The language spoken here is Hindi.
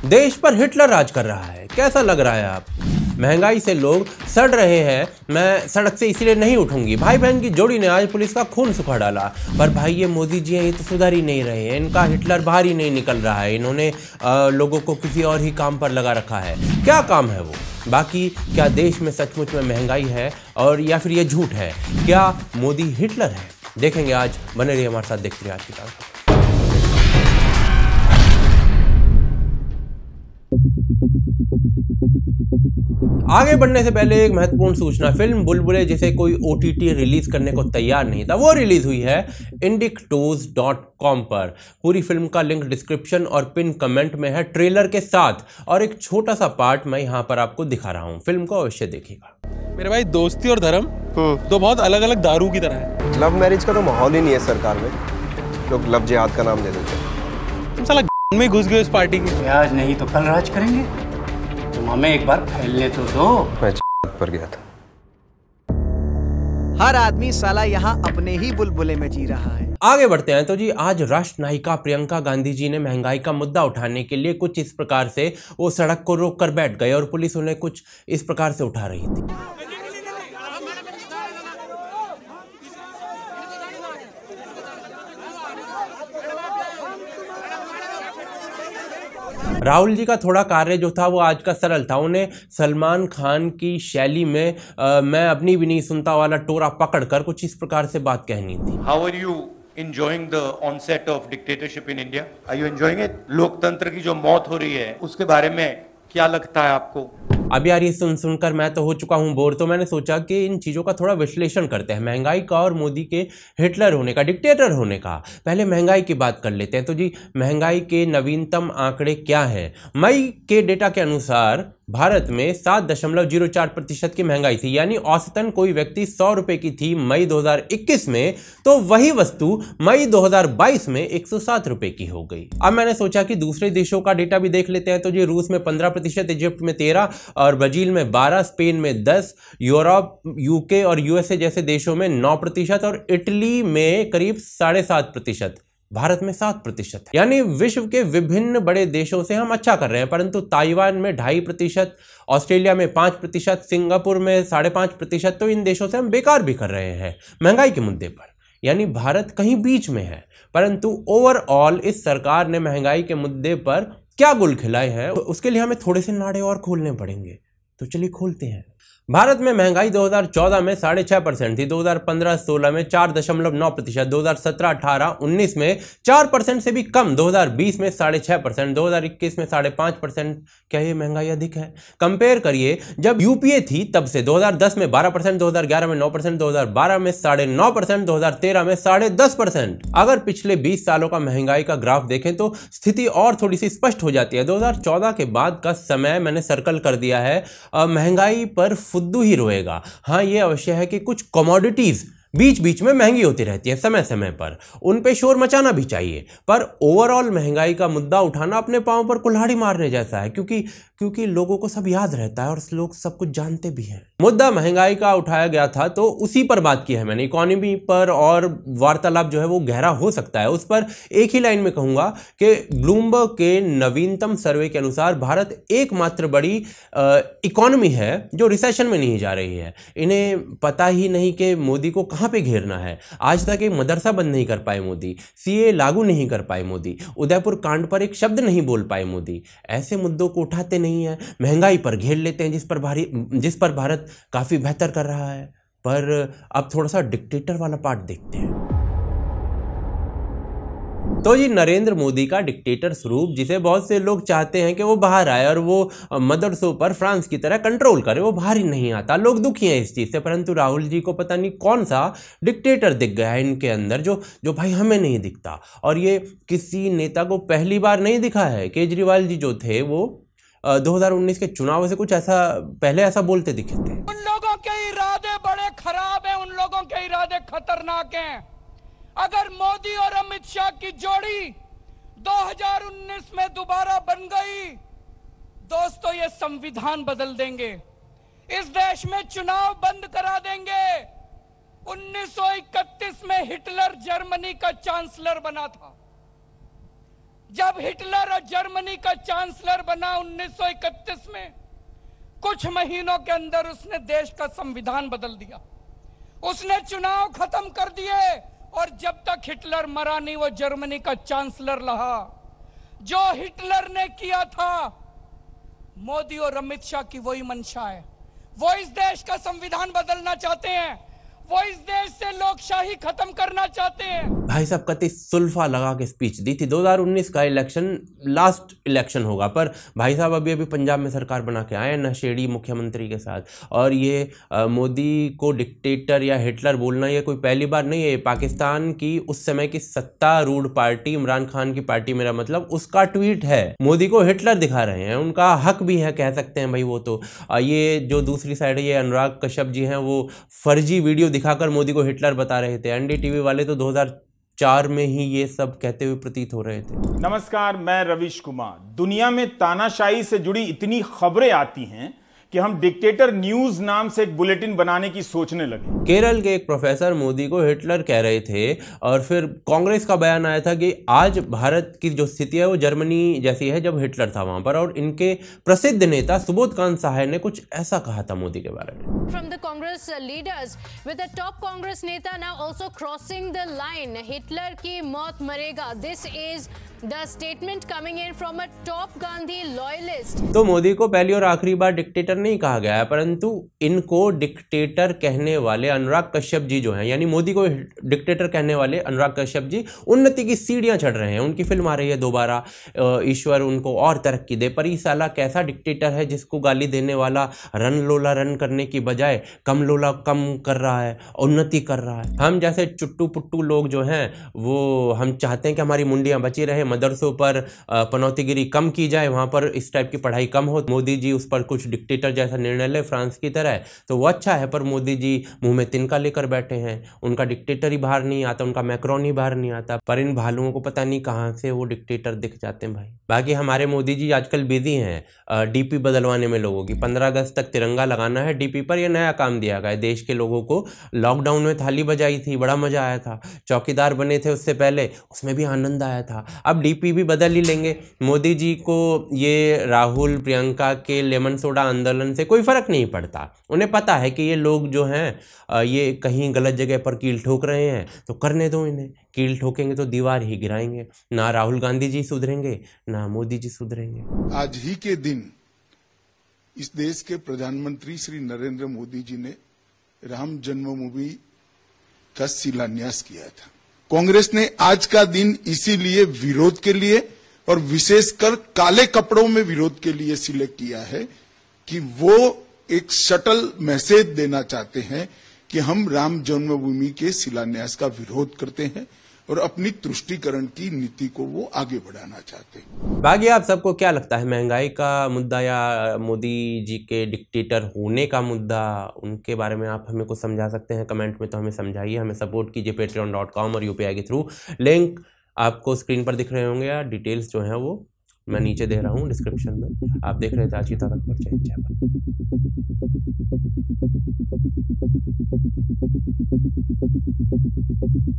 देश पर हिटलर राज कर रहा है। कैसा लग रहा है आप? महंगाई से लोग सड़ रहे हैं, मैं सड़क से इसीलिए नहीं उठूंगी। भाई बहन की जोड़ी ने आज पुलिस का खून सुखा डाला। पर भाई ये मोदी जी हैं, ये तो सुधर ही नहीं रहे हैं, इनका हिटलर बाहर ही नहीं निकल रहा है। इन्होंने लोगों को किसी और ही काम पर लगा रखा है। क्या काम है वो? बाकी क्या देश में सचमुच में महंगाई है और या फिर ये झूठ है? क्या मोदी हिटलर है? देखेंगे आज। बने रहिए हमारे साथ, देखते रहिए आज की तारीख। आगे बढ़ने से पहले एक महत्वपूर्ण सूचना। फिल्म बुलबुले जिसे कोई OTT रिलीज करने को तैयार नहीं था, वो रिलीज हुई है indictos.com पर। पूरी फिल्म का लिंक डिस्क्रिप्शन और पिन कमेंट में है ट्रेलर के साथ, और एक छोटा सा पार्ट मैं यहां पर आपको दिखा रहा हूं। फिल्म को अवश्य देखिएगा। मेरे भाई, दोस्ती और धर्म दो बहुत अलग अलग दारू की तरह है। लव मैरिज का तो माहौल ही नहीं है सरकार में, लोग लव जिहाद का नाम ले देते हैं। तुम साला में घुस गए इस पार्टी के। आज नहीं तो कल राज करेंगे, तुम हमें एक बार फैलने तो दो। मैं पर गया था। हर आदमी साला यहाँ अपने ही बुलबुले में जी रहा है। आगे बढ़ते हैं तो जी, आज राष्ट्र नायिका प्रियंका गांधी जी ने महंगाई का मुद्दा उठाने के लिए कुछ इस प्रकार से वो सड़क को रोक कर बैठ गए और पुलिस उन्हें कुछ इस प्रकार से उठा रही थी। राहुल जी का थोड़ा कार्य जो था वो आज का सरल था। उन्हें सलमान खान की शैली में मैं अपनी भी नहीं सुनता वाला टोरा पकड़कर कुछ इस प्रकार से बात कहनी थी। How are you enjoying the onset of dictatorship in India? Are you enjoying it? लोकतंत्र की जो मौत हो रही है उसके बारे में क्या लगता है आपको? अब यार ये सुनकर मैं तो हो चुका हूं बोर, तो मैंने सोचा कि इन चीज़ों का थोड़ा विश्लेषण करते हैं, महंगाई का और मोदी के हिटलर होने का, डिक्टेटर होने का। पहले महंगाई की बात कर लेते हैं। तो जी, महंगाई के नवीनतम आंकड़े क्या हैं? मई के डेटा के अनुसार भारत में 7.04% की महंगाई थी, यानी औसतन कोई व्यक्ति 100 रुपए की थी मई 2021 में, तो वही वस्तु मई 2022 में 107 रुपए की हो गई। अब मैंने सोचा कि दूसरे देशों का डेटा भी देख लेते हैं। तो जी, रूस में 15%, इजिप्ट में 13% और ब्राजील में 12%, स्पेन में 10%, यूरोप, UK और USA जैसे देशों में 9% और इटली में करीब 7.5%। भारत में 7%। यानी विश्व के विभिन्न बड़े देशों से हम अच्छा कर रहे हैं, परंतु ताइवान में 2.5%, ऑस्ट्रेलिया में 5%, सिंगापुर में 5.5%। तो इन देशों से हम बेकार भी कर रहे हैं महंगाई के मुद्दे पर। यानी भारत कहीं बीच में है। परंतु ओवरऑल इस सरकार ने महंगाई के मुद्दे पर क्या गुल खिलाए हैं, उसके लिए हमें थोड़े से नाड़े और खोलने पड़ेंगे। तो चलिए खोलते हैं। भारत में महंगाई 2014 में 6.5% थी, 2015-16 में 4.9%, 2017-18-19 में 4% से भी कम, 2020 में 6.5%, 2021 में 5.5%। क्या ये महंगाई अधिक है? कंपेयर करिए जब UPA थी तब से। 2010 में 12%, 2011 में 9%, 2012 में 9.5%, 2013 में 10.5%। अगर पिछले 20 सालों का महंगाई का ग्राफ देखें तो स्थिति और थोड़ी सी स्पष्ट हो जाती है। 2014 के बाद का समय मैंने सर्कल कर दिया है। महंगाई पर फुद्दू ही रोएगा। हाँ, ये अवश्य है कि कुछ कमोडिटीज बीच बीच में महंगी होती रहती है, समय समय पर उन पे शोर मचाना भी चाहिए। पर ओवरऑल महंगाई का मुद्दा उठाना अपने पांव पर कुल्हाड़ी मारने जैसा है, क्योंकि लोगों को सब याद रहता है और लोग सब कुछ जानते भी हैं। मुद्दा महंगाई का उठाया गया था तो उसी पर बात की है मैंने। इकोनॉमी पर और वार्तालाप जो है वो गहरा हो सकता है। उस पर एक ही लाइन में कहूंगा कि ब्लूमबर्ग के नवीनतम सर्वे के अनुसार भारत एकमात्र बड़ी इकोनॉमी है जो रिसेशन में नहीं जा रही है। इन्हें पता ही नहीं कि मोदी को कहां पे घेरना है। आज तक एक मदरसा बंद नहीं कर पाए मोदी, CA लागू नहीं कर पाए मोदी, उदयपुर कांड पर एक शब्द नहीं बोल पाए मोदी। ऐसे मुद्दों को उठाते नहीं है, महंगाई पर घेर लेते हैं जिस पर भारत काफी बेहतर कर रहा है। पर अब थोड़ा सा डिक्टेटर वाला पार्ट देखते हैं। तो जी, नरेंद्र मोदी का डिक्टेटर स्वरूप, जिसे बहुत से लोग चाहते हैं कि वो बाहर आए और वो मदरसों पर फ्रांस की तरह कंट्रोल करे, वो बाहर ही नहीं आता। लोग दुखी हैं इस चीज से। परंतु राहुल जी को पता नहीं कौन सा डिक्टेटर दिख गया है इनके अंदर, जो भाई हमें नहीं दिखता। और ये किसी नेता को पहली बार नहीं दिखा है। केजरीवाल जी जो थे वो 2019 के चुनाव से कुछ ऐसा पहले ऐसा बोलते दिखे थे। उन लोगों के इरादे बड़े खराब हैं, उन लोगों के इरादे खतरनाक हैं। अगर मोदी और अमित शाह की जोड़ी 2019 में दोबारा बन गई, दोस्तों ये संविधान बदल देंगे, इस देश में चुनाव बंद करा देंगे। 1931 में हिटलर जर्मनी का चांसलर बना था। जब हिटलर और जर्मनी का चांसलर बना 1931 में, कुछ महीनों के अंदर उसने देश का संविधान बदल दिया, उसने चुनाव खत्म कर दिए, और जब तक हिटलर मरा नहीं वो जर्मनी का चांसलर रहा। जो हिटलर ने किया था, मोदी और अमित शाह की वही मंशा है। वो इस देश का संविधान बदलना चाहते हैं, वो इस देश से लोकशाही खत्म करना चाहते हैं। भाई साहब कति सुल्फा लगा के स्पीच दी थी। 2019 का इलेक्शन लास्ट इलेक्शन होगा, पर भाई साहब अभी पंजाब में सरकार बना के आए हैं नशेड़ी मुख्यमंत्री के साथ। और ये मोदी को डिक्टेटर या हिटलर बोलना ये कोई पहली बार नहीं है। पाकिस्तान की उस समय की सत्तारूढ़ पार्टी, इमरान खान की पार्टी मेरा मतलब, उसका ट्वीट है। मोदी को हिटलर दिखा रहे हैं, उनका हक भी है, कह सकते हैं भाई वो तो। ये जो दूसरी साइड है, ये अनुराग कश्यप जी हैं, वो फर्जी वीडियो दिखाकर मोदी को हिटलर बता रहे थे। एनडीटीवी वाले तो 2004 में ही ये सब कहते हुए प्रतीत हो रहे थे। नमस्कार, मैं रविश कुमार। दुनिया में तानाशाही से जुड़ी इतनी खबरें आती हैं कि हम डिक्टेटर न्यूज नाम से एक बुलेटिन बनाने की सोचने लगे। केरल के एक प्रोफेसर मोदी को हिटलर कह रहे थे, और फिर कांग्रेस का बयान आया था कि आज भारत की जो स्थिति है वो जर्मनी जैसी है जब हिटलर था वहां पर। और इनके प्रसिद्ध नेता सुबोधकांत सहाय ने कुछ ऐसा कहा था मोदी के बारे में। From the Congress leaders, with a top Congress neta now also crossing the line, Hitler की मौत मरेगा. This is the statement coming in from a top Gandhi loyalist. तो मोदी को पहली और आखिरी बार डिक्टेटर नहीं कहा गया है, परंतु इनको डिक्टेटर कहने वाले अनुराग कश्यप जी जो हैं, यानी मोदी को डिक्टेटर कहने वाले अनुराग कश्यप जी उन्नति की सीढ़ियां चढ़ रहे हैं। उनकी फिल्म आ रही है दोबारा, ईश्वर उनको और तरक्की दे। पर ये साला कैसा डिक्टेटर है जिसको गाली देने वाला रन लोला रन करने की बजाय कम लोला कम कर रहा है, उन्नति कर रहा है। हम जैसे चुट्टू पुट्टू लोग जो हैं वो हम चाहते हैं कि हमारी मुंडियां बची रहे, मदरसों पर पनौतीगिरी कम की जाए, वहां पर इस टाइप की पढ़ाई कम हो। मोदी जी उस पर कुछ डिक्टेटर जैसा निर्णय ले फ्रांस की तरह, तो वो अच्छा है। पर मोदी जी मुंह में तिनका लेकर बैठे हैं, उनका डिक्टेटर ही बाहर नहीं आता, उनका मैक्रोन ही बाहर नहीं आता। पर इन भालुओं को पता नहीं कहां से वो डिक्टेटर दिख जाते हैं भाई। बाकी हमारे मोदी जी आजकल बिजी हैं डीपी बदलवाने में लोगों की। 15 अगस्त तक तिरंगा लगाना है डीपी पर, यह नया काम दिया गया है देश के लोगों को। लॉकडाउन में थाली बजाई थी, बड़ा मजा आया था। चौकीदार बने थे उससे पहले, उसमें भी आनंद आया था। अब डीपी भी बदल ही लेंगे। मोदी जी को ये राहुल प्रियंका के लेमन सोडा आंदोलन से कोई फर्क नहीं पड़ता। उन्हें पता है कि ये लोग जो हैं ये कहीं गलत जगह पर कील ठोक रहे हैं, तो करने दो इन्हें। कील ठोकेंगे तो दीवार ही गिराएंगे। ना राहुल गांधी जी सुधरेंगे, ना मोदी जी सुधरेंगे। आज ही के दिन इस देश के प्रधानमंत्री श्री नरेंद्र मोदी जी ने राम जन्मभूमि का शिलान्यास किया था। कांग्रेस ने आज का दिन इसीलिए विरोध के लिए और विशेषकर काले कपड़ों में विरोध के लिए सिलेक्ट किया है कि वो एक शटल मैसेज देना चाहते हैं कि हम राम जन्मभूमि के शिलान्यास का विरोध करते हैं और अपनी तुष्टीकरण की नीति को वो आगे बढ़ाना चाहते हैं। बाकी आप सबको क्या लगता है, महंगाई का मुद्दा या मोदी जी के डिक्टेटर होने का मुद्दा, उनके बारे में आप हमें कुछ समझा सकते हैं कमेंट में, तो हमें समझाइए। हमें सपोर्ट कीजिए patreon.com और UPI के थ्रू। लिंक आपको स्क्रीन पर दिख रहे होंगे, या डिटेल्स जो हैं वो मैं नीचे दे रहा हूँ डिस्क्रिप्शन में। आप देख रहे थे आज की तक पर।